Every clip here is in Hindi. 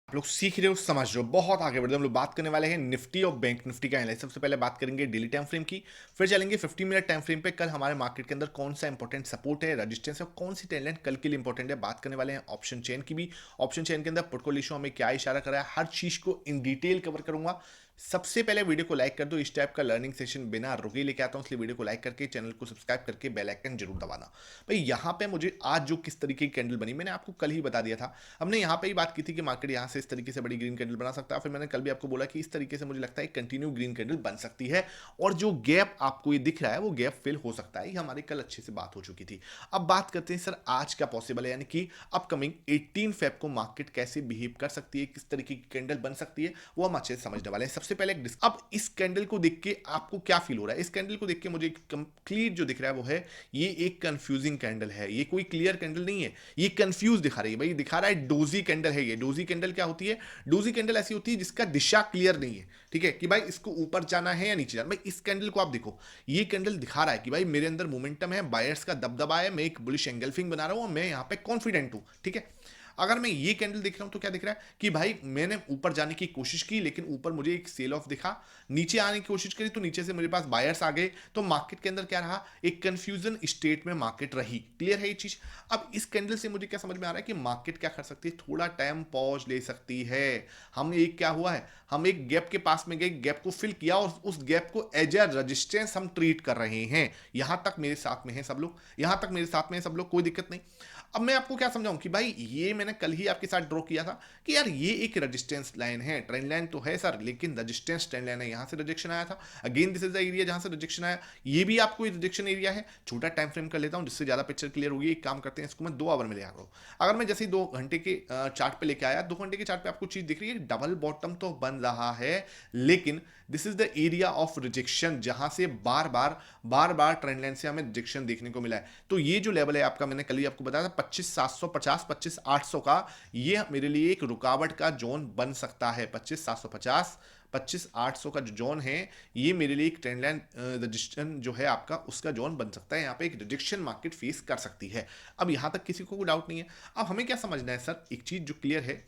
आप लोग सीख रहे हो, समझ रहे हो, बहुत आगे बढ़ रहे हो। हम लोग बात करने वाले हैं निफ्टी और बैंक निफ्टी का एनालिसिस। सबसे पहले बात करेंगे डेली टाइम फ्रेम की, फिर चलेंगे 50 मिनट टाइम फ्रेम पे। कल हमारे मार्केट के अंदर कौन सा इंपॉर्टेंट सपोर्ट है, रेजिस्टेंस है और कौन सी ट्रेंड लाइन कल के लिए इंपॉर्टेंट है। बात करने वाले हैं ऑप्शन चेन की भी। ऑप्शन चेन के अंदर पोर्टफोलियो हमें क्या इशारा कर रहा है, हर चीज को इन डिटेल कवर करूंगा। सबसे पहले वीडियो को लाइक कर दो। इस टाइप का लर्निंग सेशन बिना रुके लेके आता हूं, इसलिए वीडियो को लाइक करके चैनल को सब्सक्राइब करके बेल आइकन जरूर दबाना। भाई यहाँ पे मुझे आज जो किस तरीके की कैंडल बनी, मैंने आपको कल ही बता दिया था। हमने यहाँ पे ही बात की थी कि मार्केट यहाँ से इस तरीके से बड़ी ग्रीन कैंडल बना सकता है। फिर मैंने कल भी आपको बोला कि इस तरीके से मुझे लगता है कंटिन्यू ग्रीन कैंडल बन सकती है और जो गैप आपको ये दिख रहा है वो गैप फिल हो सकता है। ये हमारी कल अच्छे से बात हो चुकी थी। अब बात करते हैं सर आज क्या पॉसिबल है, यानी कि अपकमिंग 18 फेब को मार्केट कैसे बिहेव कर सकती है, किस तरीके की कैंडल बन सकती है, वो हम अच्छे से समझने वाले हैं। सबसे पहले अब इस कैंडल को देख के आपको क्या फील हो रहा है? इस कैंडल को देख के मुझे कंप्लीट जो दिख रहा है वो है ये एक कंफ्यूजिंग कैंडल है। ये कोई क्लियर कैंडल नहीं है, ये कंफ्यूज दिखा रही है। भाई दिखा रहा है डोजी कैंडल है। ये डोजी कैंडल क्या होती है? डोजी कैंडल ऐसी होती है जिसका दिशा क्लियर नहीं है। ठीक है कि भाई इसको ऊपर जाना है या नीचे जाना। भाई इस कैंडल को आप देखो, ये कैंडल दिखा रहा है कि भाई मेरे अंदर मोमेंटम है, बायर्स का दबदबा है, मैं एक बुलिश एंगल्फिंग बना रहा हूं और मैं यहां पे कॉन्फिडेंट हूं। ठीक है, अगर मैं ये कैंडल देख रहा हूं तो क्या दिख रहा है कि भाई मैंने ऊपर जाने की कोशिश की लेकिन ऊपर मुझे एक सेल ऑफ दिखा, नीचे आने की कोशिश करी तो नीचे से मेरे पास बायर्स आ गए, तो मार्केट के अंदर क्या रहा, एक कंफ्यूजन स्टेट में मार्केट रही। क्लियर है ये चीज? अब इस कैंडल से मुझे क्या समझ में आ रहा है कि मार्केट क्या कर सकती है, थोड़ा टाइम पॉज ले सकती है। हम एक क्या हुआ है, हम एक गैप के पास में गए, गैप को फिल किया और उस गैप को एज ए रेजिस्टेंस हम ट्रीट कर रहे हैं। यहां तक मेरे साथ में है सब लोग, यहां तक मेरे साथ में है सब लोग, कोई दिक्कत नहीं। अब मैं आपको क्या समझाऊं कि भाई ये मैंने कल ही आपके साथ ड्रॉ किया था कि यार ये एक रेजिस्टेंस लाइन है, ट्रेंड लाइन तो है सर लेकिन रेजिस्टेंस ट्रेंड लाइन है। यहां से रिजेक्शन आया था, again this is the area जहां से रिजेक्शन आया। ये भी आपको रिजेक्शन एरिया है। छोटा टाइम फ्रेम कर लेता हूं जिससे ज्यादा पिक्चर क्लियर होगी। एक काम करते हैं, इसको मैं 2 आवर में ले आ रहा हूं। अगर मैं जैसे ही 2 घंटे के चार्ट पे लेके आया, 2 घंटे के चार्ट पे आपको चीज दिख रही है, डबल बॉटम तो बन रहा है लेकिन this is the area of rejection जहां से बार बार ट्रेंड लाइन से हमें रिजेक्शन देखने को मिला है। तो ये जो लेवल है आपका, मैंने कल ही आपको बताया था 25,750 25,800 का, ये मेरे लिए एक रुकावट का जोन बन सकता है। 25,750 25,800 का जो जोन है ये मेरे लिए एक ट्रेंड लाइन रजिस्ट्रेशन जो है आपका उसका जोन बन सकता है। यहाँ पे एक रिजेक्शन मार्केट फेस कर सकती है। अब यहाँ तक किसी को कोई डाउट नहीं है। अब हमें क्या समझना है सर, एक चीज जो क्लियर है,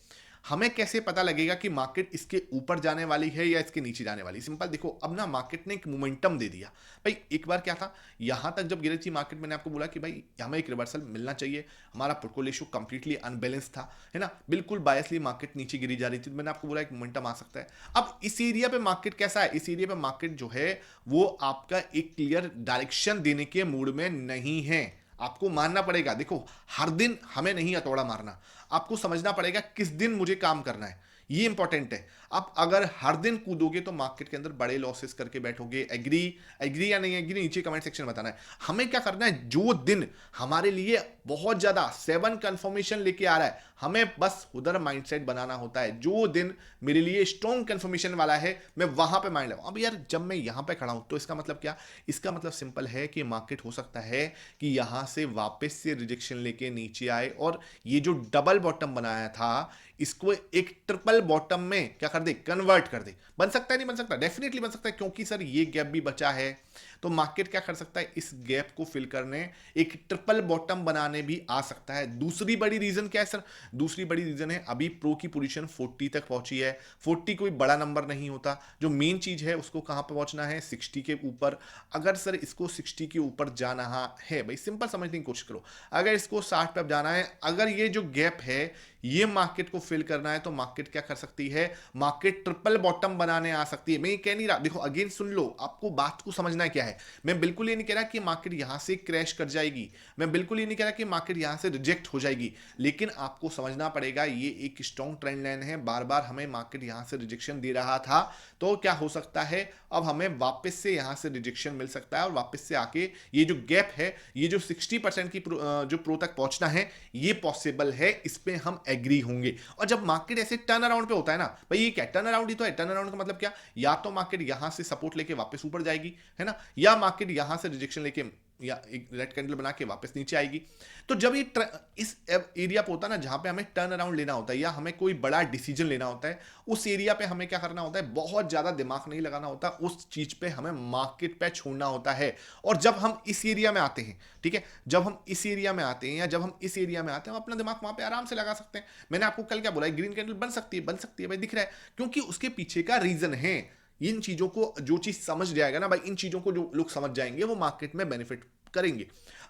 हमें कैसे पता लगेगा कि मार्केट इसके ऊपर जाने वाली है या इसके नीचे जाने वाली? सिंपल देखो, अब ना मार्केट ने एक मोमेंटम दे दिया। भाई एक बार क्या था, यहां तक जब गिरी थी मार्केट, मैंने आपको बोला कि भाई हमें एक रिवर्सल मिलना चाहिए। हमारा पोर्टफोलियो कंप्लीटली अनबैलेंस था, है ना, बिल्कुल बायसली मार्केट नीचे गिरी जा रही थी। तो मैंने आपको बोला एक मोमेंटम आ सकता है। अब इस एरिया पे मार्केट कैसा है? इस एरिया पे मार्केट जो है वो आपका एक क्लियर डायरेक्शन देने के मूड में नहीं है। आपको मानना पड़ेगा, देखो हर दिन हमें नहीं हथौड़ा मारना, आपको समझना पड़ेगा किस दिन मुझे काम करना है, ये इंपॉर्टेंट है। आप अगर हर दिन कूदोगे तो मार्केट के अंदर बड़े लॉसेस करके बैठोगे। एग्री एग्री या नहीं एग्री नीचे कमेंट सेक्शन में बताना है। हमें क्या करना है, जो दिन हमारे लिए बहुत ज्यादा 7 कंफर्मेशन लेके आ रहा है, हमें बस उधर माइंडसेट बनाना होता है। जो दिन मेरे लिए स्ट्रॉन्ग कंफर्मेशन वाला है मैं वहां पे माइंड लगाऊं। अब यार जब मैं यहां पे खड़ा हूं तो इसका मतलब क्या? इसका मतलब सिंपल है कि मार्केट हो सकता है कि यहां से वापस से रिजेक्शन लेके नीचे आए और ये जो डबल बॉटम बनाया था इसको एक ट्रिपल बॉटम में क्या कर दे, कन्वर्ट कर दे। बन सकता है नहीं बन सकता? डेफिनेटली बन सकता है, क्योंकि सर ये गैप भी बचा है। तो मार्केट क्या कर सकता है, इस गैप को फिल करने एक ट्रिपल बॉटम बनाने भी आ सकता है। दूसरी बड़ी रीजन क्या है सर? दूसरी बड़ी रीजन है अभी प्रो की पोजीशन 40 तक पहुंची है। 40 कोई बड़ा नंबर नहीं होता, जो मेन चीज है उसको कहां पे पहुंचना है, 60 के ऊपर। अगर सर इसको 60 के ऊपर जाना है, भाई सिंपल समझने की कोशिश करो, अगर इसको 60 पे जाना है, अगर ये जो गैप है ये मार्केट को फिल करना है, तो मार्केट क्या कर सकती है, मार्केट ट्रिपल बॉटम बनाने आ सकती है। मैं ये कह नहीं रहा, देखो अगेन सुन लो, आपको बात को समझना क्या है। मैं बिल्कुल ये नहीं कह रहा कि मार्केट यहां से क्रैश कर जाएगी, मैं बिल्कुल ये नहीं कह रहा कि मार्केट यहां से रिजेक्ट हो जाएगी, लेकिन आपको समझना पड़ेगा ये एक स्ट्रॉन्ग ट्रेंड लाइन है। बार बार हमें मार्केट यहां से रिजेक्शन दे रहा था, तो क्या हो सकता है अब हमें वापस से यहां से रिजेक्शन मिल सकता है और वापस से आके ये जो गैप है, ये जो 60% की जो प्रो तक पहुंचना है, ये पॉसिबल है। इस पे हम एग्री होंगे। और जब मार्केट ऐसे टर्न अराउंड पे होता है ना, भाई ये क्या टर्न अराउंड ही तो है। टर्न अराउंड का मतलब क्या, या तो मार्केट यहां से सपोर्ट लेके वापस ऊपर जाएगी, है ना, या मार्केट यहां से रिजेक्शन लेके या एक रेड कैंडल बना के वापस नीचे आएगी। तो जब ये इस एरिया पे होता है ना जहां पे हमें टर्न अराउंड लेना होता है या हमें कोई बड़ा डिसीजन लेना होता है, उस एरिया पे हमें क्या करना होता है, बहुत ज्यादा दिमाग नहीं लगाना होता, उस चीज पे हमें मार्केट पे छोड़ना होता है। और जब हम इस एरिया में आते हैं, ठीक है, जब हम इस एरिया में आते हैं या जब हम इस एरिया में आते हैं, हम अपना दिमाग वहां पे आराम से लगा सकते हैं। मैंने आपको कल क्या बोला, ग्रीन कैंडल बन सकती है, बन सकती है भाई, दिख रहा है, क्योंकि उसके पीछे का रीजन है। इन चीजों को जो चीज समझ जाएगा ना भाई, इन चीजों को जो लोग समझ जाएंगे वो मार्केट में बेनिफिट करेंगे।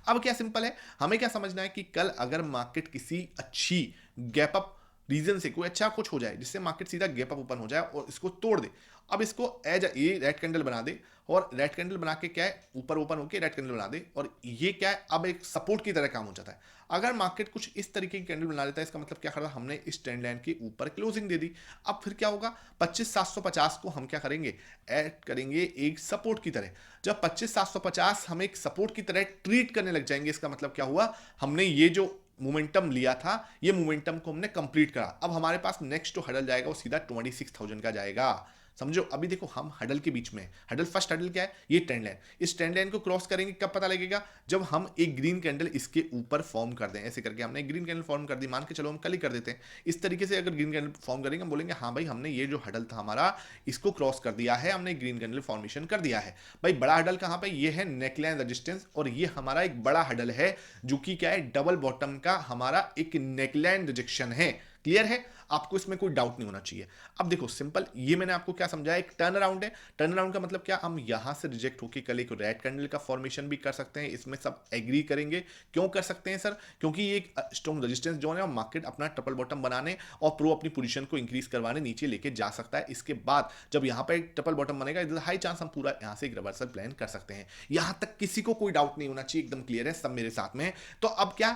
अब क्या सिंपल है, हमें क्या समझना है कि कल अगर मार्केट किसी अच्छी गैप अप रीजन से कोई अच्छा कुछ हो जाए जिससे मार्केट सीधा गैप अप ओपन हो जाए और इसको तोड़ दे, अब इसको एज ये रेड कैंडल बना दे, और रेड कैंडल बना के क्या है, ऊपर ओपन होके रेड कैंडल बना दे, और ये क्या है, अब एक सपोर्ट की तरह काम हो जाता है। अगर मार्केट कुछ इस तरीके की कैंडल बना लेता है, इसका मतलब क्या कर रहा है, हमने इस ट्रेंड लाइन के ऊपर क्लोजिंग दे दी। अब फिर क्या होगा, 25750 को हम क्या करेंगे, ऐड करेंगे एक सपोर्ट की तरह। जब 25750 हम एक सपोर्ट की तरह ट्रीट करने लग जाएंगे, इसका मतलब क्या हुआ, हमने ये जो मोमेंटम लिया था, ये मोमेंटम को हमने कंप्लीट करा। अब हमारे पास नेक्स्ट जो हडल जाएगा वो सीधा 26,000 का जाएगा। समझो, अभी देखो हम हडल के बीच में है। हडल, फर्स्ट हडल क्या है, ये ट्रेंड लाइन। इस ट्रेंड लाइन को क्रॉस करेंगे, कब पता लगेगा, जब हम एक ग्रीन कैंडल इसके ऊपर फॉर्म कर दें। ऐसे करके हमने ग्रीन कैंडल फॉर्म कर दी, मान के चलो हम कल ही कर देते हैं। इस तरीके से अगर ग्रीन कैंडल फॉर्म करेंगे, हम बोलेंगे हाँ भाई हमने ये जो हडल था हमारा, इसको क्रॉस कर दिया है, हमने ग्रीन कैंडल फॉर्मेशन कर दिया है। भाई बड़ा हडल कहां पे, ये है नेकलाइन रेजिस्टेंस, और ये हमारा एक बड़ा हडल है जो कि क्या है, डबल बॉटम का हमारा एक नेकलाइन रिजेक्शन है। क्लियर है, आपको इसमें कोई डाउट नहीं होना चाहिए। अब देखो सिंपल, ये मैंने आपको क्या समझाया, एक टर्न अराउंड है। टर्न अराउंड का मतलब क्या, हम यहां से रिजेक्ट होकर कल एक रेड कैंडल का फॉर्मेशन भी कर सकते हैं। इसमें सब एग्री करेंगे। क्यों कर सकते हैं सर, क्योंकि ये एक स्ट्रॉन्ग रेजिस्टेंस जोन है और मार्केट अपना ट्रिपल बॉटम बनाने और प्रो अपनी पोजीशन को इंक्रीज करवाने नीचे लेके जा सकता है। इसके बाद जब यहां पर एक ट्रिपल बॉटम बनेगा, हाई चांस हम पूरा यहां से एक रिवर्सल प्लान कर सकते हैं। यहां तक किसी को कोई डाउट नहीं होना चाहिए, एकदम क्लियर है, सब मेरे साथ में। तो अब क्या,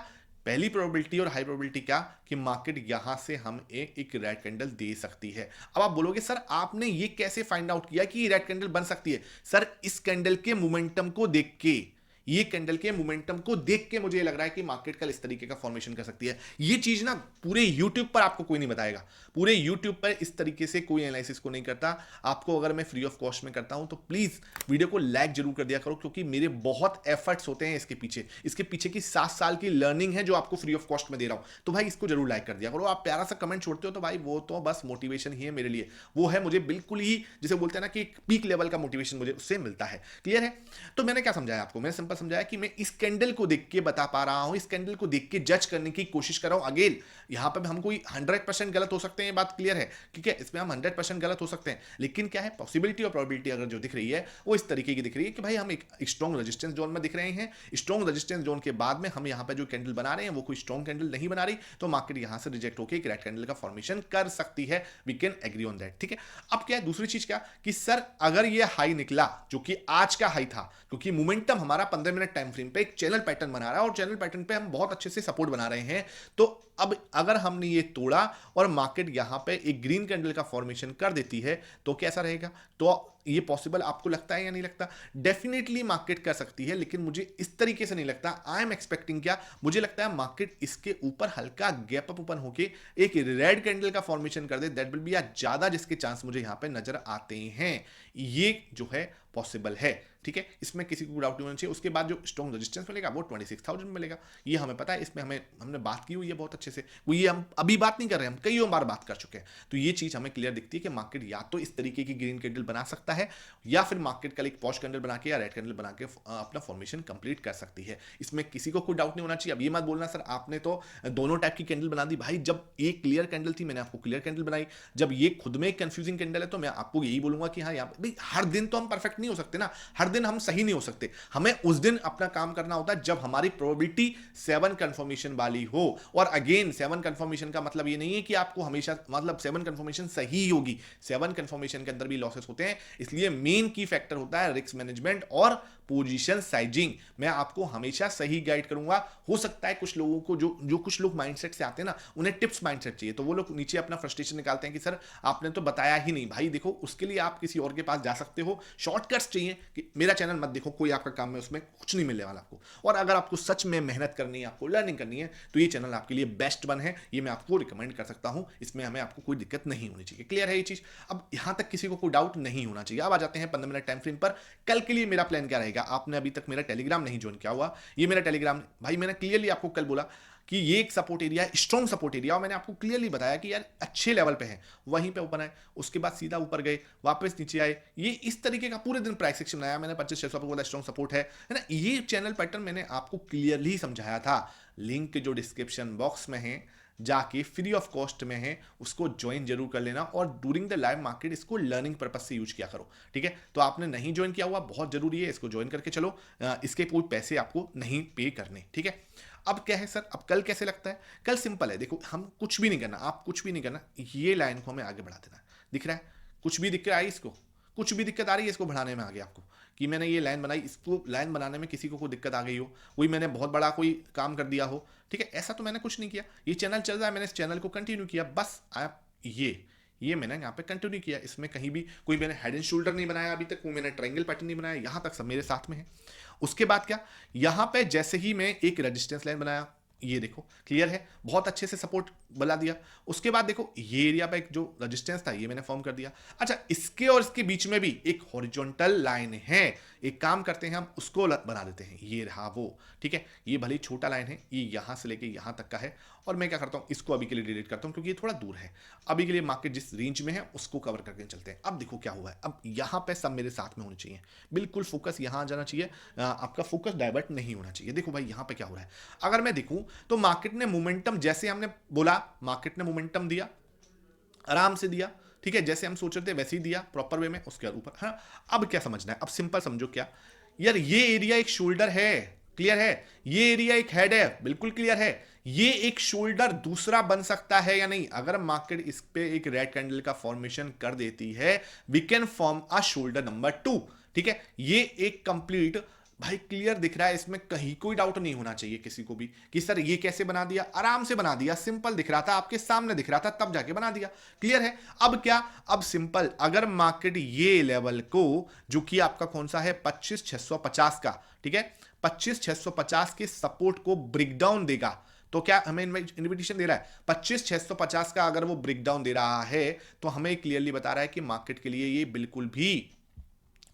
पहली प्रोबेबिलिटी और हाई प्रोबेबिलिटी क्या, कि मार्केट यहां से हम एक रेड कैंडल दे सकती है। अब आप बोलोगे सर आपने ये कैसे फाइंड आउट किया कि ये रेड कैंडल बन सकती है। सर इस कैंडल के मोमेंटम को देख के, ये कैंडल के मोमेंटम को देख के मुझे लग रहा है कि मार्केट कल इस तरीके का फॉर्मेशन कर सकती है। ये चीज ना पूरे YouTube पर आपको कोई नहीं बताएगा, पूरे YouTube पर इस तरीके से कोई एनालिसिस को नहीं करता। आपको अगर मैं फ्री ऑफ कॉस्ट में करता हूं तो प्लीज वीडियो को लाइक जरूर कर दिया करो, क्योंकि मेरे बहुत एफर्ट्स होते हैं इसके पीछे की 7 साल की लर्निंग है जो आपको फ्री ऑफ कॉस्ट में दे रहा हूं। तो भाई इसको जरूर लाइक कर दिया करो। आप प्यारा सा कमेंट छोड़ते हो तो भाई वो तो बस मोटिवेशन ही है मेरे लिए, वो है मुझे बिल्कुल ही, जिसे बोलते हैं ना कि एक पीक लेवल का मोटिवेशन मुझे उससे मिलता है। क्लियर है, तो मैंने क्या समझाया आपको, मैंने सिंपल समझाया कि मैं इस कैंडल को देख के बता पा रहा हूं, इस कैंडल को देख के जज करने की कोशिश कर रहा हूं। अगेन यहां पे हम कोई 100% गलत हो सकते हैं, ये बात क्लियर है, ठीक है, इसमें हम 100% गलत हो सकते हैं, लेकिन क्या है, पॉसिबिलिटी और प्रोबेबिलिटी अगर जो दिख रही है वो इस तरीके की दिख रही है कि भाई हम एक स्ट्रॉन्ग रेजिस्टेंस जोन में दिख रहे हैं। स्ट्रॉन्ग रेजिस्टेंस जोन के बाद में हम यहां पे जो कैंडल बना रहे हैं वो कोई स्ट्रॉन्ग कैंडल नहीं बना रही, तो मार्केट यहां से रिजेक्ट होकर एक रेड कैंडल का फॉर्मेशन कर सकती है। We can agree on that, ठीक है। अब क्या है दूसरी चीज, क्या कि सर अगर ये हाई निकला जो कि आज का हाई था, क्योंकि मोमेंटम हमारा 15 मिनट टाइम फ्रेम पे एक चैनल पैटर्न बना रहा है और चैनल पैटर्न पे हम बहुत अच्छे से सपोर्ट बना रहे हैं, तो अब अगर हमने ये तोड़ा और मार्केट यहां पे एक ग्रीन कैंडल का फॉर्मेशन कर देती है तो कैसा रहेगा, तो ये पॉसिबल आपको लगता है या नहीं लगता। डेफिनेटली मार्केट कर सकती है, लेकिन मुझे इस तरीके से नहीं लगता। आई एम एक्सपेक्टिंग क्या, मुझे लगता है मार्केट इसके ऊपर हल्का गैप अप ओपन होके एक रेड कैंडल का फॉर्मेशन कर दे, दैट विल बी ज्यादा जिसके चांस मुझे यहां पे नजर आते हैं। ये जो है पॉसिबल है, ठीक है, इसमें किसी को डाउट नहीं होना चाहिए। उसके बाद जो स्ट्रॉन्ग रेजिस्टेंस मिलेगा वो 26,000 मिलेगा, ये हमें पता है, इसमें हमने बात की हुई है बहुत अच्छे से, वो ये हम अभी बात नहीं कर रहे हैं, हम कई बार बात कर चुके हैं। तो ये चीज हमें क्लियर दिखती है कि मार्केट या तो इस तरीके की ग्रीन कैंडल बना सकता है, या फिर मार्केट कल एक पॉश कैंडल बना के या रेड कैंडल बना के अपना फॉर्मेशन कंप्लीट कर सकती है। इसमें किसी को कोई डाउट नहीं होना चाहिए। अब ये मत बोलना सर आपने तो दोनों टाइप की कैंडल बना दी। भाई जब एक क्लियर कैंडल थी मैंने आपको क्लियर कैंडल बनाई, जब ये खुद में एक कंफ्यूजिंग कैंडल है तो मैं आपको यही बोलूंगा कि हाँ यहाँ भाई हर दिन तो हम परफेक्ट नहीं हो सकते ना, हर दिन हम सही नहीं हो सकते। हमें उस दिन अपना काम करना होता है जब हमारी प्रोबेबिलिटी 7 कंफर्मेशन वाली हो। और अगेन 7 कंफर्मेशन का मतलब ये नहीं है कि आपको हमेशा मतलब 7 कंफर्मेशन सही होगी, 7 कंफर्मेशन के अंदर भी लॉसेस होते हैं। इसलिए मेन की फैक्टर होता है रिस्क मैनेजमेंट और पोजीशन साइजिंग। मैं आपको हमेशा सही गाइड करूंगा। हो सकता है कुछ लोगों को जो कुछ लोग माइंडसेट से आते हैं ना, उन्हें टिप्स माइंडसेट चाहिए, तो वो लोग नीचे अपना फ्रस्ट्रेशन निकालते हैं कि सर आपने तो बताया ही नहीं। भाई देखो उसके लिए आप किसी और के पास जा सकते हो, शॉर्टकट्स चाहिए कि मेरा चैनल मत देखो, कोई आपका काम में उसमें कुछ नहीं मिलने वाला आपको। और अगर आपको सच में मेहनत करनी है, आपको लर्निंग करनी है, तो ये चैनल आपके लिए बेस्ट वन है, ये मैं आपको रिकमेंड कर सकता हूं। इसमें हमें आपको कोई दिक्कत नहीं होनी चाहिए। क्लियर है ये चीज, अब यहां तक किसी को कोई डाउट नहीं होना चाहिए। अब आ जाते हैं 15 मिनट टाइम फ्रेम पर। कल के लिए मेरा प्लान क्या रहेगा। रहेगा। आपने अभी तक मेरा टेलीग्राम नहीं ज्वाइन किया हुआ, ये मेरा टेलीग्राम भाई, मैंने क्लियरली आपको कल बोला कि ये एक सपोर्ट एरिया है, स्ट्रॉन्ग सपोर्ट एरिया, और मैंने आपको क्लियरली बताया कि यार अच्छे लेवल पे है, वहीं पे ओपन आए, उसके बाद सीधा ऊपर गए, वापस नीचे आए। ये इस तरीके का पूरे दिन प्राइस एक्शन बनाया मैंने, 25,600 पे बोला स्ट्रॉन्ग सपोर्ट है ना। ये चैनल पैटर्न मैंने आपको क्लियरली समझाया था। लिंक जो डिस्क्रिप्शन बॉक्स में है, जाके फ्री ऑफ कॉस्ट में है, उसको ज्वाइन जरूर कर लेना, और ड्यूरिंग द लाइव मार्केट इसको लर्निंग पर्पज से यूज किया करो, ठीक है। तो आपने नहीं ज्वाइन किया हुआ, बहुत जरूरी है, इसको ज्वाइन करके चलो। इसके कोई पैसे आपको नहीं पे करने, ठीक है। अब क्या है सर, अब कल कैसे लगता है? कल सिंपल है, देखो हम कुछ भी नहीं करना, आप कुछ भी नहीं करना, ये लाइन को हमें आगे बढ़ा देना है। दिख रहा है कुछ भी दिक्कत आई इसको, कुछ भी दिक्कत आ रही है इसको बढ़ाने में आगे आपको, कि मैंने ये लाइन बनाई, इसको लाइन बनाने में किसी को कोई दिक्कत आ गई हो, कोई मैंने बहुत बड़ा कोई काम कर दिया हो, ठीक है, ऐसा तो मैंने कुछ नहीं किया। ये चैनल चल रहा है, मैंने इस चैनल को कंटिन्यू किया, बस आप ये मैंने यहाँ पे कंटिन्यू किया। इसमें कहीं भी कोई मैंने हेड एंड शोल्डर नहीं बनाया अभी तक, कोई मैंने ट्रायंगल पैटर्न नहीं बनाया, यहाँ तक सब मेरे साथ में है। उसके बाद क्या, यहाँ पे जैसे ही मैं एक रेजिस्टेंस लाइन बनाया, ये देखो क्लियर है, बहुत अच्छे से सपोर्ट बना दिया। उसके बाद देखो ये एरिया पे एक जो रेजिस्टेंस था ये मैंने फॉर्म कर दिया। अच्छा, इसके और इसके बीच में भी एक हॉरिजॉन्टल लाइन है, एक काम करते हैं हम उसको बना देते हैं, ये रहा वो, ठीक है। ये भले ही छोटा लाइन है, ये यहां से लेके यहां तक का है, और मैं क्या करता हूं, इसको अभी के लिए डिलीट करता हूं क्योंकि ये थोड़ा दूर है। अभी के लिए मार्केट जिस रेंज में है उसको कवर करके चलते हैं। अब देखो क्या हुआ है, अब यहां पे सब मेरे साथ में होने चाहिए, बिल्कुल फोकस यहां आ जाना चाहिए, आपका फोकस डाइवर्ट नहीं होना चाहिए। देखो भाई यहां पे क्या हो रहा है, अगर मैं देखूं तो मार्केट ने मोमेंटम, जैसे हमने बोला मार्केट ने मोमेंटम दिया, आराम से दिया, ठीक है, जैसे हम सोच रहे थे वैसे ही दिया प्रॉपर वे में, उसके ऊपर। हाँ, अब क्या समझना है, अब सिंपल समझो क्या यार, ये एरिया एक शोल्डर है, क्लियर है, ये एरिया एक हेड है, बिल्कुल क्लियर है, ये एक शोल्डर दूसरा बन सकता है या नहीं। अगर मार्केट इस पे एक रेड कैंडल का फॉर्मेशन कर देती है, we can form a shoulder number 2, ठीक है। ये एक कंप्लीट भाई क्लियर दिख रहा है, इसमें कहीं कोई डाउट नहीं होना चाहिए किसी को भी कि सर ये कैसे बना दिया, आराम से बना दिया, सिंपल दिख रहा था, आपके सामने दिख रहा था, तब जाके बना दिया, क्लियर है। अब क्या, अब सिंपल, अगर मार्केट ये लेवल को, जो कि आपका कौन सा है 25,650 का, ठीक है, 25,650 के सपोर्ट को ब्रेक डाउन देगा, तो क्या हमें इन्विटेशन दे रहा है 25,650 का, अगर वो ब्रेक डाउन दे रहा है तो हमें क्लियरली बता रहा है कि मार्केट के लिए ये बिल्कुल भी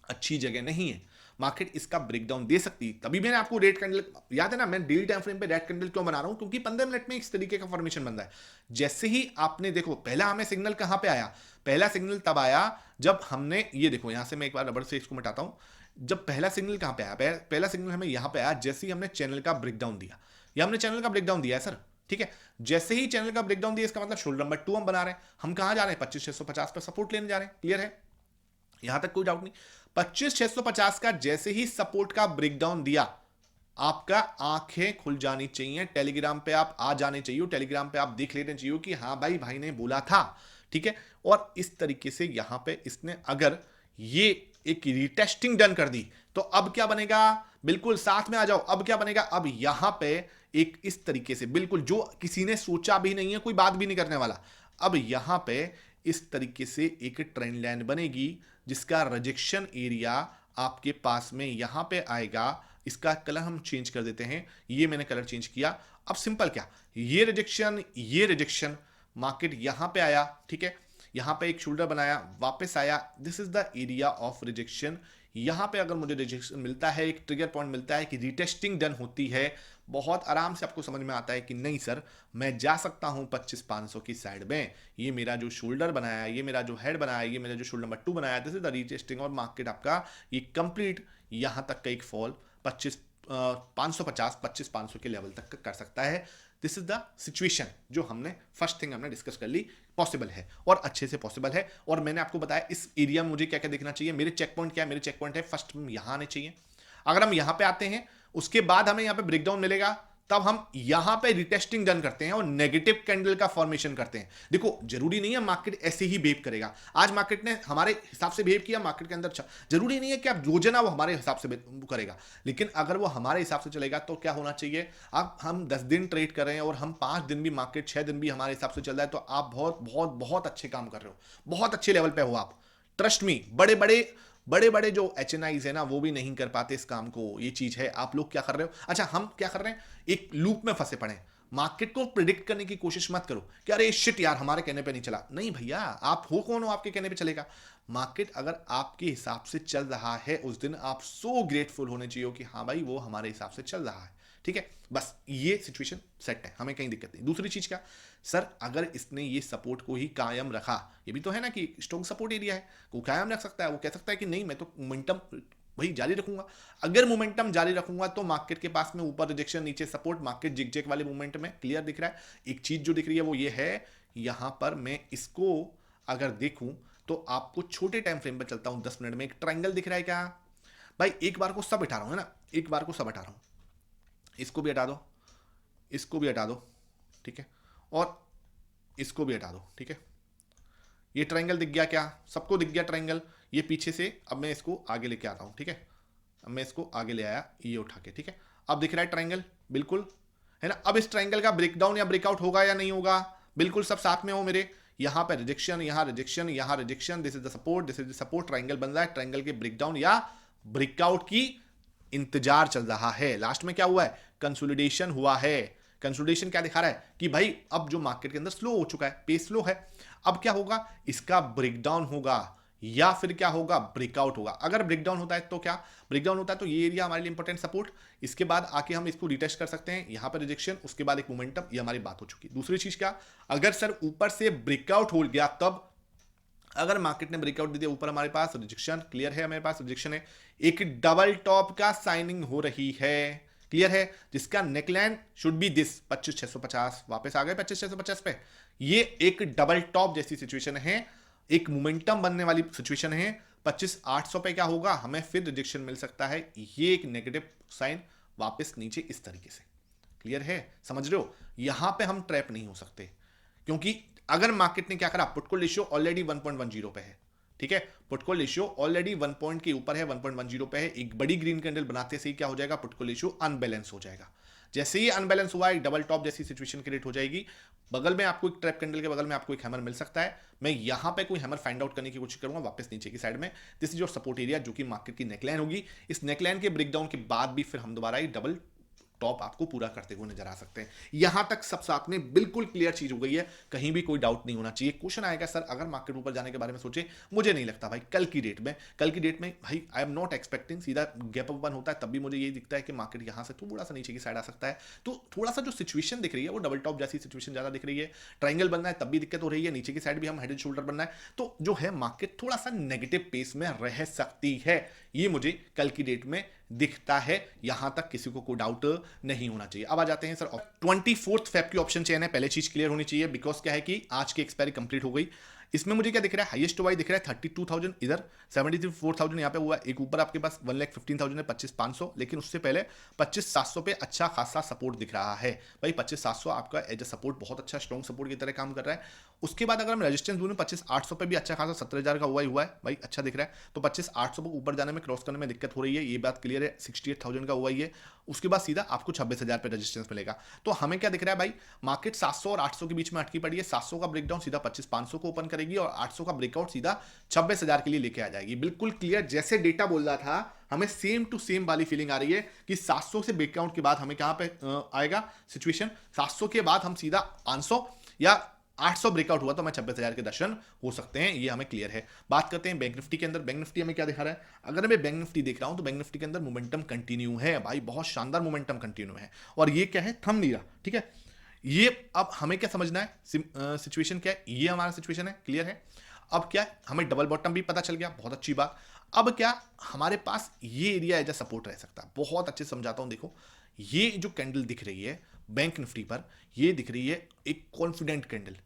अच्छी जगह नहीं है, मार्केट इसका ब्रेकडाउन दे सकती है। तभी मैंने आपको रेड कैंडल, याद है ना, मैं डेली टाइम फ्रेम पे रेड कैंडल क्यों बना रहा हूं, क्योंकि 15 मिनट में इस तरीके का फॉर्मेशन बन रहा है। जैसे ही आपने देखो, पहला हमें सिग्नल कहां पे आया, पहला सिग्नल तब आया जब हमने, ये देखो यहां से मैं एक बार रबड़ से इसको मिटाता हूं, जब पहला सिग्नल कहां पे आया, पहला सिग्नल हमें यहां पे आया जैसे ही हमने चैनल का ब्रेकडाउन दिया, या हमने चैनल का ब्रेकडाउन दिया है सर, ठीक है। जैसे ही चैनल का ब्रेकडाउन दिया, इसका मतलब शोल्डर नंबर 2 हम बना रहे हैं, हम कहां जा रहे हैं 25,650 पर सपोर्ट लेने जा रहे हैं, क्लियर है, यहां तक कोई डाउट नहीं। 25,650 का जैसे ही सपोर्ट का ब्रेकडाउन दिया, आपका आंखें खुल जानी चाहिए, टेलीग्राम पे आप आ जाने चाहिए, टेलीग्राम पे आप देख लेने चाहिए कि हाँ भाई, भाई ने बोला था, ठीक है। और इस तरीके से यहां पे इसने अगर ये एक रिटेस्टिंग डन कर दी, तो अब क्या बनेगा, बिल्कुल साथ में आ जाओ, अब क्या बनेगा, अब यहां पे एक इस तरीके से बिल्कुल जो किसी ने सोचा भी नहीं है, कोई बात भी नहीं करने वाला, अब यहां पे इस तरीके से एक ट्रेंड लाइन बनेगी जिसका रिजेक्शन एरिया आपके पास में यहां पे आएगा। इसका कलर हम चेंज कर देते हैं, ये मैंने कलर चेंज किया। अब सिंपल क्या, ये रिजेक्शन मार्केट यहां पे आया, ठीक है, यहां पे एक शोल्डर बनाया, वापस आया, this is the area of rejection. यहां पे अगर मुझे रिजेक्शन मिलता है, एक ट्रिगर पॉइंट मिलता है कि रिटेस्टिंग डन होती है, बहुत आराम से आपको समझ में आता है कि नहीं सर, मैं जा सकता हूं 25,500 की साइड में, ये मेरा जो शोल्डर बनाया, ये मेरा जो हेड बनाया, ये मेरा जो शोल्डर नंबर 2 बनाया, दिस इज द रिटेस्टिंग, और मार्केट आपका ये कंप्लीट यहां तक का एक फॉल 25,500 के लेवल तक कर सकता है। दिस इज द सिचुएशन जो हमने फर्स्ट थिंग हमने डिस्कस कर ली, पॉसिबल है और अच्छे से पॉसिबल है। और मैंने आपको बताया इस एरिया में मुझे क्या क्या देखना चाहिए, मेरे चेक पॉइंट क्या है, मेरे चेक पॉइंट है फर्स्ट यहां आने चाहिए। अगर हम यहां पे आते हैं, उसके बाद हमें यहां पे ब्रेकडाउन मिलेगा, तब हम यहां पे रिटेस्टिंग डन करते हैं और नेगेटिव कैंडल का फॉर्मेशन करते हैं। देखो जरूरी नहीं है मार्केट ऐसे ही बिहेव करेगा, आज मार्केट ने हमारे हिसाब से बिहेव किया, मार्केट के अंदर जरूरी नहीं है कि आप रोजाना वो हमारे हिसाब से करेगा, लेकिन अगर वो हमारे हिसाब से चलेगा तो क्या होना चाहिए, आप हम 10 दिन ट्रेड कर रहे हैं और हम 5 दिन भी, मार्केट 6 दिन भी हमारे हिसाब से चल रहा है, तो आप बहुत बहुत बहुत अच्छे काम कर रहे हो, बहुत अच्छे लेवल पे हो आप, ट्रस्ट मी। बड़े बड़े जो HNIs है ना, वो भी नहीं कर पाते इस काम को, ये चीज है। आप लोग क्या कर रहे हो, अच्छा हम क्या कर रहे हैं, एक लूप में फंसे पड़े हैं, मार्केट को प्रिडिक्ट करने की कोशिश मत करो कि अरे शिट यार हमारे कहने पे नहीं चला। नहीं भैया, आप हो कौन हो आपके कहने पे चलेगा? मार्केट अगर आपके हिसाब से चल रहा है उस दिन आप सो ग्रेटफुल होने चाहिए कि हाँ भाई वो हमारे हिसाब से चल रहा है। ठीक है, बस ये सिचुएशन सेट है, हमें कहीं दिक्कत नहीं। दूसरी चीज क्या, सर अगर इसने ये सपोर्ट को ही कायम रखा, ये भी तो है ना कि स्ट्रॉन्ग सपोर्ट एरिया है, वो कायम रख सकता है, वो कह सकता है कि नहीं मैं तो मोमेंटम भाई जारी रखूंगा। अगर मोमेंटम जारी रखूंगा तो मार्केट के पास में ऊपर रिजेक्शन नीचे सपोर्ट, मार्केट जिग वाले मोमेंट में क्लियर दिख रहा है। एक चीज जो दिख रही है वो ये है, यहां पर मैं इसको अगर देखूं तो आपको छोटे टाइम फ्रेम पर चलता हूं, 10 मिनट में एक ट्रायंगल दिख रहा है क्या भाई? एक बार को सब हटा रहा हूं, है ना, एक बार को सब हटा रहा हूं, इसको भी हटा दो, इसको भी हटा दो, ठीक है, और इसको भी हटा दो, ठीक है। ये ट्रायंगल दिख गया क्या? सबको दिख गया ट्रायंगल। ये पीछे से अब मैं इसको आगे लेके आता हूं, ठीक है, अब मैं इसको आगे ले आया ये उठा के, ठीक है। अब दिख रहा है ट्रायंगल, बिल्कुल, है ना। अब इस ट्रायंगल का ब्रेकडाउन या ब्रेकआउट होगा या नहीं होगा? बिल्कुल सब साथ में हो मेरे। यहां पर रिजेक्शन, यहां रिजेक्शन, यहां rejection, this is the support, this is the support, triangle बन रहा है। ट्रायंगल के ब्रेकडाउन या ब्रेकआउट की इंतजार चल रहा है। लास्ट में क्या हुआ है? कंसोलिडेशन हुआ है। कंसोलिडेशन क्या दिखा रहा है कि भाई अब जो मार्केट के अंदर स्लो हो चुका है, पेस स्लो है, अब क्या होगा? इसका ब्रेकडाउन होगा या फिर क्या होगा? ब्रेकआउट होगा। अगर ब्रेकडाउन होता है तो क्या? ब्रेकडाउन होता है तो ये एरिया हमारे लिए इंपॉर्टेंट सपोर्ट, इसके बाद आके हम इसको रिटेस्ट कर सकते हैं, यहां पर रिजेक्शन, उसके बाद एक मोमेंटम, ये हमारी बात हो चुकी। दूसरी चीज क्या, अगर सर ऊपर से ब्रेकआउट हो गया तब, अगर मार्केट ने ब्रेकआउट दे दिया ऊपर, हमारे पास रिजेक्शन क्लियर है, हमारे पास रिजेक्शन है, एक डबल टॉप का साइनिंग हो रही है, क्लियर है, जिसका नेकलाइन शुड बी दिस 25,650, वापस आ गए 25,650 पे। ये एक डबल टॉप जैसी सिचुएशन है, एक मोमेंटम बनने वाली सिचुएशन है। 25,800 पे क्या होगा? हमें फिर रिजेक्शन मिल सकता है, ये एक नेगेटिव साइन वापस नीचे इस तरीके से, क्लियर है, समझ रहे हो? यहां पे हम ट्रैप नहीं हो सकते, क्योंकि अगर मार्केट ने क्या करा, पुट कॉल रेशियो ऑलरेडी 1.10 पे है, ठीक है, put call ratio already 1 point के ऊपर है, 1.10 पे है, एक बड़ी ग्रीन कैंडल बनाते से ही क्या हो जाएगा? पुट कॉल रेशियो अनबैलेंस हो जाएगा। जैसे ही अनबैलेंस हुआ, एक डबल टॉप जैसी सिचुएशन क्रिएट हो जाएगी, बगल में आपको एक ट्रैप कैंडल के बगल में आपको एक हैमर मिल सकता है। मैं यहां पे कोई हैमर फाइंड आउट करने की कोशिश करूंगा वापस नीचे की साइड में। This is your support area, जो कि मार्केट की नेकलाइन होगी। इस नेकलाइन के ब्रेकडाउन के बाद भी फिर हम दोबारा एक डबल टॉप आपको पूरा करते हुए नजर आ सकते हैं। यहां तक सब साथ में बिल्कुल क्लियर चीज हो गई है, कहीं भी कोई डाउट नहीं होना चाहिए। क्वेश्चन आएगा सर अगर मार्केट ऊपर जाने के बारे में सोचे, मुझे नहीं लगता भाई कल की डेट में भाई आई एम नॉट एक्सपेक्टिंग सीधा गैप अप वन होता है तब भी मुझे ये दिखता है कि मार्केट यहां से थोड़ा सा नीचे की साइड आ सकता है। तो थोड़ा सा जो सिचुएशन दिख रही है वो डबल टॉप जैसी सिचुएशन ज्यादा दिख रही है। ट्रायंगल बनना है तब भी दिक्कत हो रही है, नीचे की साइड भी हम हेड एंड शोल्डर बनना है, तो जो है मार्केट थोड़ा सा नेगेटिव पेस में रह सकती है, ये मुझे कल की डेट में दिखता है। यहां तक किसी को कोई डाउट नहीं होना चाहिए। अब आ जाते हैं सर 24 फेब की ऑप्शन चेन है, पहले चीज क्लियर होनी चाहिए, बिकॉज क्या है कि आज की एक्सपायरी कंप्लीट हो गई। इसमें मुझे क्या दिख रहा है? हाईएस्ट वाई दिख रहा है 32,000, इधर 74,000 यहाँ पे हुआ, एक ऊपर आपके पास 1,15,000 है, 25,500, लेकिन उससे पहले 25,700 पे अच्छा खासा सपोर्ट दिख रहा है भाई। 25,700 आपका एज ए सपोर्ट बहुत अच्छा स्ट्रॉन्ग सपोर्ट की तरह काम कर रहा है। उसके बाद अगर हम रेजिस्टेंस दूं 25,800 पे भी अच्छा खासा 17,000 का हुआ है भाई, अच्छा दिख रहा है। तो 25,800 को ऊपर जाने में, क्रॉस करने में दिक्कत हो रही है, ये बात क्लियर है। 68,000 का हुआ है, उसके बाद सीधा आपको 26,000 पे रेजिस्टेंस मिलेगा। तो हमें क्या दिख रहा है भाई? मार्केट 700 और 800 के बीच में अटकी पड़ी है। 700 का ब्रेकडाउन सीधा 25,500 को ओपन करेगी और 800 का ब्रेकआउट सीधा 26,000 के लिए लेके आ जाएगी। बिल्कुल क्लियर, जैसे डेटा बोल रहा था, हमें सेम टू सेम वाली फीलिंग आ रही है कि 700 से ब्रेकआउट के बाद हमें कहां पे आएगा सिचुएशन? 700 के बाद हम सीधा 500 या 800 ब्रेकआउट हुआ तो हमें 26,000 के दर्शन हो सकते हैं, ये हमें क्लियर है। बात करते हैं बैंक निफ्टी के अंदर। बैंक निफ्टी हमें क्या दिखा रहा है? अगर मैं बैंक निफ्टी देख रहा हूं तो बैंक निफ्टी के अंदर मोमेंटम कंटिन्यू है भाई, बहुत शानदार मोमेंटम कंटिन्यू है, और ये क्या है? थंब नहीं रहा, ठीक है। ये अब हमें क्या समझना है? सिचुएशन क्या है? ये हमारा सिचुएशन है, क्लियर है। अब क्या है? हमें डबल बॉटम भी पता चल गया, बहुत अच्छी बात। अब क्या हमारे पास ये एरिया एज ए सपोर्ट रह सकता है? बहुत अच्छे से समझाता हूं, देखो ये जो कैंडल दिख रही है बैंक निफ्टी पर, ये दिख रही है एक कॉन्फिडेंट कैंडल।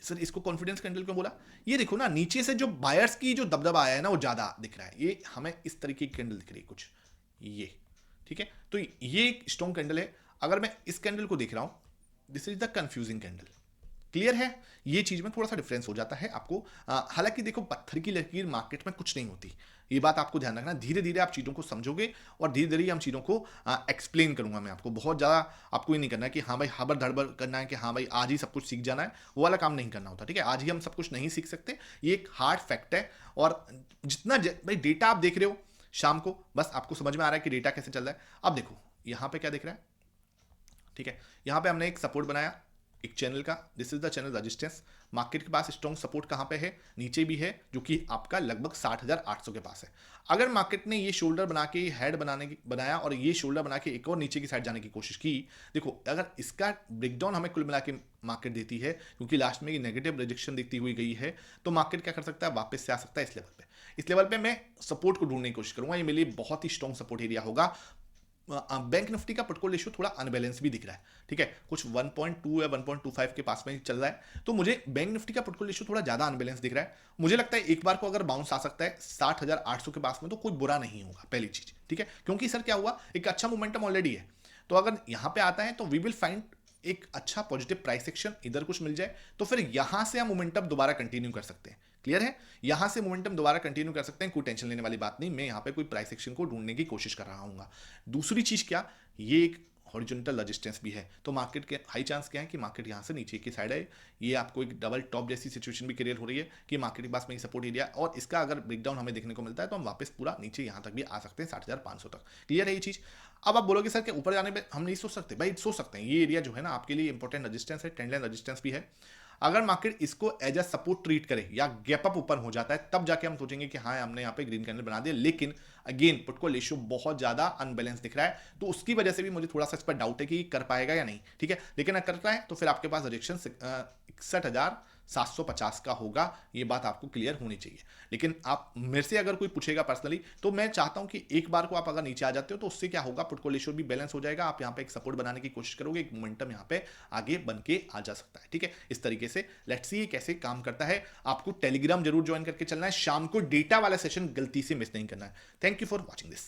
सर इसको कॉन्फिडेंस कैंडल क्यों बोला? ये देखो ना, नीचे से जो बायर्स की जो दबदबा आया है ना वो ज्यादा दिख रहा है। ये हमें इस तरीके की कैंडल दिख रही है कुछ, ये ठीक है। तो ये एक स्ट्रॉन्ग कैंडल है। अगर मैं इस कैंडल को देख रहा हूं, this is the confusing candle, clear है। ये चीज में थोड़ा सा डिफरेंस हो जाता है आपको। हालांकि देखो पत्थर की लकीर मार्केट में कुछ नहीं होती, ये बात आपको ध्यान रखना। धीरे धीरे आप चीज़ों को समझोगे और धीरे धीरे हम चीज़ों को एक्सप्लेन करूंगा मैं आपको। बहुत ज़्यादा आपको ये नहीं करना है कि हाँ भाई हबर धड़बड़ करना है कि हाँ भाई आज ही सब कुछ सीख जाना है, वो वाला काम नहीं करना होता, ठीक है। आज ही हम सब कुछ नहीं सीख सकते, ये एक हार्ड फैक्ट है। और जितना भाई डेटा आप देख रहे हो शाम को, बस आपको समझ में आ रहा है कि डेटा कैसे चल रहा है। अब देखो यहाँ पे क्या दिख रहा है, ठीक है, यहाँ पे हमने एक सपोर्ट बनाया एक चैनल का, this is the channel resistance. Market के पास स्ट्रॉन्ग सपोर्ट कहाँ पे है, नीचे भी है, जो कि आपका लगभग 60,800 के पास है। अगर मार्केट ने ये शोल्डर बना के हेड बनाया और ये शोल्डर बना के एक और नीचे की साइड जाने की कोशिश की, देखो अगर इसका ब्रेकडाउन हमें कुल मिला के मार्केट देती है, क्योंकि लास्ट में ये नेगेटिव रिजेक्शन दिखती हुई गई है, तो मार्केट क्या कर सकता है, वापस से आ सकता है इस लेवल पे। इस लेवल पे मैं सपोर्ट को ढूंढने की कोशिश करूंगा, ये मेरे लिए बहुत ही स्ट्रॉन्ग सपोर्ट एरिया होगा। बैंक निफ्टी का पुट कॉल रेशियो थोड़ा अनबैलेंस भी दिख रहा है, ठीक है, कुछ 1.2 या 1.25 के पास में ही चल रहा है, तो मुझे बैंक निफ्टी का पुट कॉल रेशियो थोड़ा ज्यादा अनबैलेंस दिख रहा है। मुझे लगता है एक बार को अगर बाउंस आ सकता है 60,800 के पास में, तो कोई बुरा नहीं होगा पहली चीज, ठीक है, क्योंकि सर क्या हुआ, एक अच्छा मोमेंटम ऑलरेडी है, तो अगर यहां पे आता है तो वी विल फाइंड एक अच्छा पॉजिटिव प्राइस एक्शन, इधर कुछ मिल जाए तो फिर यहां से हम मोमेंटम दोबारा कंटिन्यू कर सकते हैं। क्लियर है, यहां से मोमेंटम दोबारा कंटिन्यू कर सकते हैं, कोई टेंशन लेने वाली बात नहीं। मैं यहां पे कोई प्राइस एक्शन को ढूंढने की कोशिश कर रहा हूँ। दूसरी चीज क्या, ये एक हॉरिजॉन्टल रेजिस्टेंस भी है, तो मार्केट के हाई चांस क्या है कि मार्केट यहां से नीचे की साइड है, ये आपको एक डबल टॉप जैसी सिचुएशन भी क्रिएट हो रही है कि मार्केट के पास में सपोर्ट एरिया, और इसका अगर ब्रेकडाउन हमें देखने को मिलता है तो हम वापस पूरा नीचे यहां तक भी आ सकते हैं 60,500 तक। क्लियर है ये चीज। अब आप बोलोगे सर कि ऊपर जाने में हम नहीं सोच सकते, भाई सोच सकते हैं, ये एरिया जो है ना आपके लिए इंपॉर्टेंट रेजिस्टेंस है, ट्रेंड लाइन रेजिस्टेंस भी है। अगर मार्केट इसको एज अ सपोर्ट ट्रीट करे या गैप अप ऊपर हो जाता है, तब जाके हम सोचेंगे कि हाँ हमने यहाँ पे ग्रीन कैंडल बना दिया, लेकिन अगेन पुट कॉल रेशियो बहुत ज्यादा अनबैलेंस दिख रहा है, तो उसकी वजह से भी मुझे थोड़ा सा इस पर डाउट है कि कर पाएगा या नहीं, ठीक है, लेकिन अगर करता है तो फिर आपके पास रिजेक्शन 61,750 का होगा, ये बात आपको क्लियर होनी चाहिए। लेकिन आप मेरे से अगर कोई पूछेगा पर्सनली, तो मैं चाहता हूं कि एक बार को आप अगर नीचे आ जाते हो तो उससे क्या होगा, पुट कॉल रेशियो भी बैलेंस हो जाएगा, आप यहाँ पे एक सपोर्ट बनाने की कोशिश करोगे, एक मोमेंटम यहाँ पे आगे बन के आ जा सकता है, ठीक है, इस तरीके से। लेट्स सी ये कैसे काम करता है। आपको टेलीग्राम जरूर ज्वाइन करके चलना है, शाम को डेटा वाला सेशन गलती से मिस नहीं करना है। Thank you for watching this.